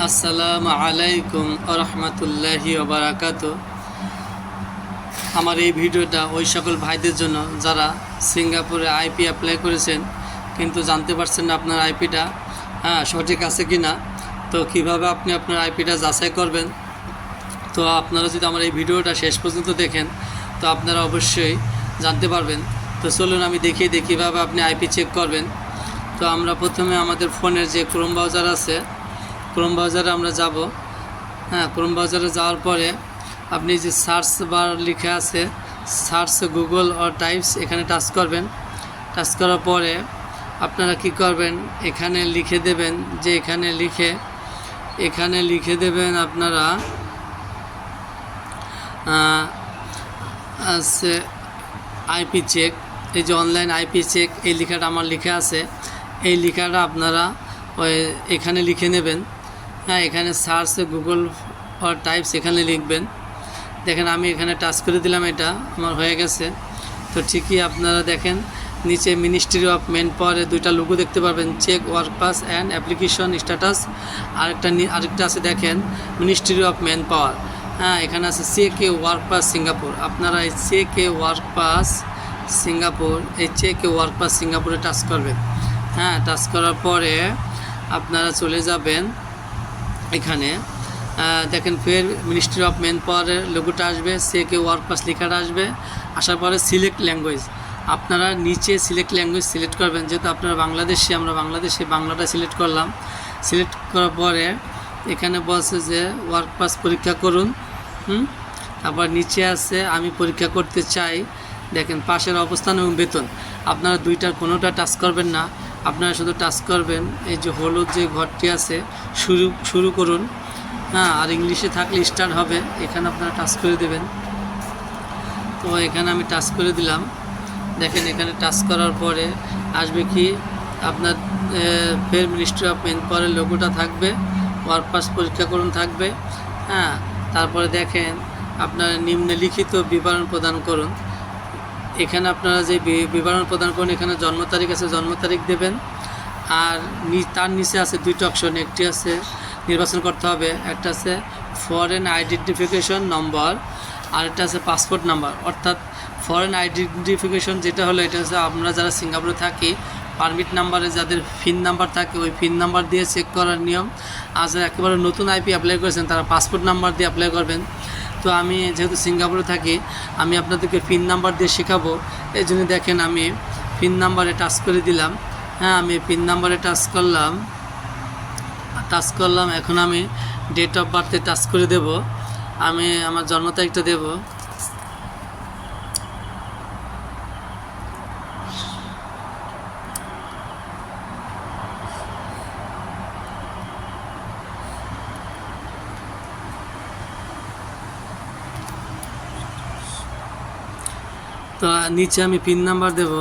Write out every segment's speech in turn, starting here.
আসসালামু আলাইকুম রহমতুল্লাহি ওবারাকাতু। আমার এই ভিডিওটা ওই সকল ভাইদের জন্য যারা সিঙ্গাপুরে আইপি অ্যাপ্লাই করেছেন কিন্তু জানতে পারছেন না আপনার আইপিটা সঠিক আছে কি না। তো কিভাবে আপনি আপনার আইপিটা যাচাই করবেন, তো আপনারা যদি আমার এই ভিডিওটা শেষ পর্যন্ত দেখেন তো আপনারা অবশ্যই জানতে পারবেন। তো চলুন আমি দেখিয়ে দিই কীভাবে আপনি আইপি চেক করবেন। তো আমরা প্রথমে আমাদের ফোনের যে ক্রোম ব্রাউজার আছে, ক্রোম ব্রাউজারে আমরা যাব। ক্রোম ব্রাউজারে যাওয়ার পরে আপনি যে সার্চ বার লিখে আছে সার্চ গুগল অর টাইপস, এখানে টাচ করবেন। টাচ করার পরে আপনারা কি করবেন, এখানে লিখে দেবেন যে এখানে লিখে দেবেন আপনারা আছে আইপি চেক। এই যে অনলাইন আইপি চেক, এই লেখাটা আমার লিখে আছে, এই লেখাটা আপনারা এখানে লিখে নেবেন। এখানে সার্চ গুগল অর টাইপস এখানে লিখবেন। দেখেন আমি এখানে টাচ করে দিলাম, এটা আমার হয়ে গেছে। তো ঠিকই আপনারা দেখেন নিচে মিনিস্ট্রি অফ ম্যান পাওয়ারে দুইটা লোগো দেখতে পারবেন, check work pass and application status. আরেকটা আছে দেখেন মিনিস্ট্রি অফ ম্যান পাওয়ার। এখানে আছে check a work pass Singapore. আপনারা এই check a work pass Singapore, এই চেক এ ওয়ার্ক পাস সিঙ্গাপুরে টাচ করবেন। টাচ করার পরে আপনারা চলে যাবেন এখানে। দেখেন ফের মিনিস্ট্রি অফ ম্যান পাওয়ারের লোগোটা আসবে, চেক এ ওয়ার্ক পাস লেখাটা আসবে। আসার পরে সিলেক্ট ল্যাঙ্গুয়েজ, আপনারা নিচে সিলেক্ট ল্যাঙ্গুয়েজ সিলেক্ট করবেন। যেহেতু আপনারা বাংলাদেশি, আমরা বাংলাদেশে বাংলাটা সিলেক্ট করলাম। সিলেক্ট করার পরে এখানে বলছে যে ওয়ার্ক পাস পরীক্ষা করুন। তারপর নিচে আছে আমি পরীক্ষা করতে চাই। দেখেন পাশের অবস্থান এবং বেতন, আপনারা দুইটার কোনোটা টাচ করবেন না, আপনারা শুধু টাচ করবেন এই যে হলুদ যে ঘরটি আছে শুরু করুন। আর ইংলিশে থাকলে স্টার্ট হবে, এখানে আপনারা টাচ করে দেবেন। তো এখানে আমি টাচ করে দিলাম। দেখেন এখানে টাচ করার পরে আসবে কি আপনার ফের মিনিস্ট্রি অফ ম্যান পাওয়ারের লোগোটা থাকবে, ওয়ার্ক পাস পরীক্ষা করুন থাকবে। তারপরে দেখেন আপনার নিম্নলিখিত বিবরণ প্রদান করুন। এখানে আপনারা যে বিবরণ প্রদান করুন, এখানে জন্ম তারিখ আছে, জন্ম তারিখ দেবেন। আর তার নিচে আছে দুইটা অপশন, একটি আছে নির্বাচন করতে হবে, একটা আছে ফরেন আইডেন্টিফিকেশন নম্বর, আর একটা আছে পাসপোর্ট নাম্বার। অর্থাৎ ফরেন আইডেন্টিফিকেশন যেটা হলো, এটা হচ্ছে আমরা যারা সিঙ্গাপুরে থাকি পারমিট নাম্বারে যাদের ফিন নাম্বার থাকে ওই ফিন নাম্বার দিয়ে চেক করার নিয়ম। আর যারা একেবারে নতুন আইপি অ্যাপ্লাই করেছেন তারা পাসপোর্ট নাম্বার দিয়ে অ্যাপ্লাই করবেন। তো আমি যেহেতু সিঙ্গাপুরে থাকি আমি আপনাদেরকে পিন নাম্বার দিয়ে শেখাবো, এই জন্য দেখেন আমি পিন নাম্বারে টাচ করে দিলাম। আমি পিন নাম্বারে টাচ করলাম। এখন আমি ডেট অফ বার্থে টাচ করে দেব। আমি আমার জন্ম তারিখটা দেব। তো নিচে আমি পিন নাম্বার দেব।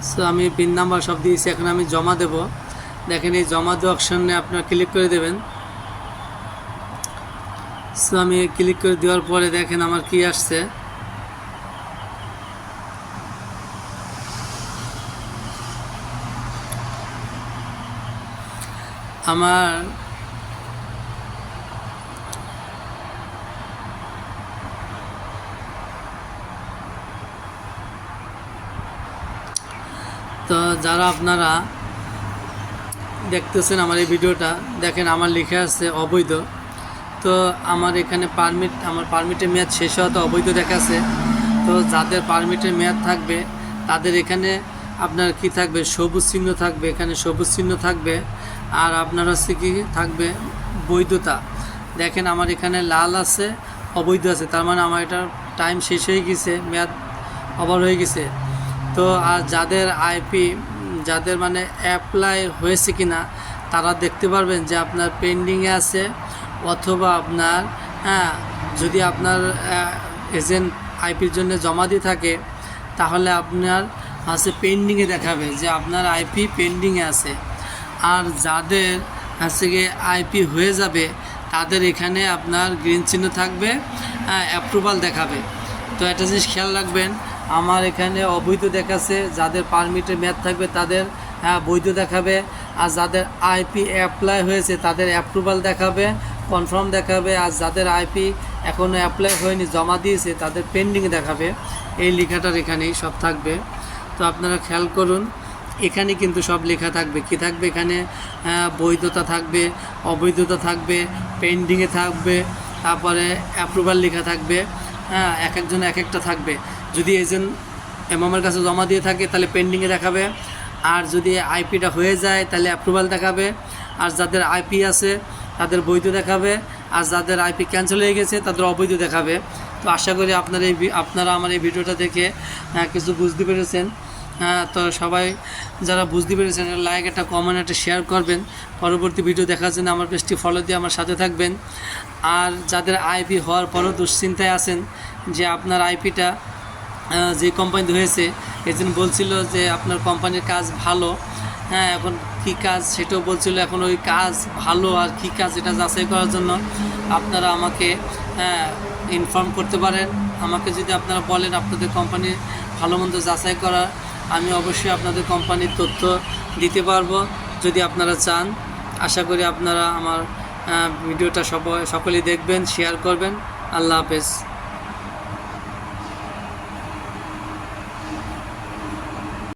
সো আমি পিন নাম্বার সব দিয়েছি, এখন আমি জমা দেব। দেখেন এই জমা দেওয়া অপশনে আপনারা ক্লিক করে দেবেন। সো আমি ক্লিক করে দেওয়ার পরে দেখেন আমার কি আসছে। আমার তো যারা আপনারা দেখতেছেন আমার এই ভিডিওটা, দেখেন আমার লেখা আছে অবৈধ। তো আমার এখানে আমার পারমিটের মেয়াদ শেষ হওয়া তো অবৈধ দেখাচ্ছে। তো যাদের পারমিটের মেয়াদ থাকবে তাদের এখানে আপনার কি থাকবে, সবুজ চিহ্ন থাকবে, এখানে সবুজ চিহ্ন থাকবে। আর আপনার হচ্ছে কি থাকবে বৈধতা। দেখেন আমার এখানে লাল আছে, অবৈধ আছে, তার মানে আমার এটা টাইম শেষ হয়ে গেছে, মেয়াদ ওভার হয়ে গেছে। তো আর যাদের মানে অ্যাপ্লাই হয়েছে কিনা তারা দেখতে পারবেন যে আপনার পেন্ডিংয়ে আছে, অথবা আপনার যদি আপনার এজেন্ট আইপির জন্য জমা দিয়ে থাকে তাহলে আপনার আছে পেন্ডিংয়ে দেখাবে যে আপনার আইপি পেন্ডিংয়ে আছে। আর যাদের আজকে গিয়ে আইপি হয়ে যাবে তাদের এখানে আপনার গ্রিন চিহ্ন থাকবে, অ্যাপ্রুভাল দেখাবে। তো একটা জিনিস খেয়াল রাখবেন, আমার এখানে অবৈধ দেখাচ্ছে, যাদের পারমিটের মেয়াদ থাকবে তাদের বৈধ দেখাবে, আর যাদের আইপি অ্যাপ্লাই হয়েছে তাদের অ্যাপ্রুভাল দেখাবে, কনফার্ম দেখাবে, আর যাদের আইপি এখনও অ্যাপ্লাই হয়নি জমা দিয়েছে তাদের পেন্ডিং দেখাবে। এই লেখাটার এখানেই সব থাকবে। তো আপনারা খেয়াল করুন, এখানে কিন্তু সব লেখা থাকবে। কি থাকবে এখানে? বৈধতা থাকবে, অবৈধতা থাকবে, পেন্ডিংয়ে থাকবে, তারপরে অ্যাপ্রুভাল লেখা থাকবে। এক একজন এক একটা থাকবে। যদি এজেন্ট এমামের কাছে জমা দিয়ে থাকে তাহলে পেন্ডিংয়ে দেখাবে, আর যদি আইপিটা হয়ে যায় তাহলে অ্যাপ্রুভাল দেখাবে, আর যাদের আইপি আছে তাদের বৈধ দেখাবে, আর যাদের আইপি ক্যান্সেল হয়ে গেছে তাদের অবৈধ দেখাবে। তো আশা করি আপনারা আমার এই ভিডিওটা দেখে কিছু বুঝতে পেরেছেন। তো সবাই যারা বুঝতে পেরেছেন লাইক, একটা কমেন্ট, একটা শেয়ার করবেন। পরবর্তী ভিডিও দেখার জন্য আমার পেজটি ফলো দিয়ে আমার সাথে থাকবেন। আর যাদের আইপি হওয়ার পরও দুশ্চিন্তায় আছেন যে আপনার আইপিটা যে কোম্পানিতে হয়েছে, এজেন্ট বলছিল যে আপনার কোম্পানির কাজ ভালো, এখন কী কাজ সেটাও বলছিল, এখন ওই কাজ ভালো আর কী কাজ এটা যাচাই করার জন্য আপনারা আমাকে ইনফর্ম করতে পারেন। আমাকে যদি আপনারা বলেন আপনাদের কোম্পানির ভালো মন্দ যাচাই করা, আমি অবশ্যই আপনাদের কোম্পানির তথ্য দিতে পারবো যদি আপনারা চান। আশা করি আপনারা আমার ভিডিওটা সকলেই দেখবেন, শেয়ার করবেন। আল্লাহ হাফেজ।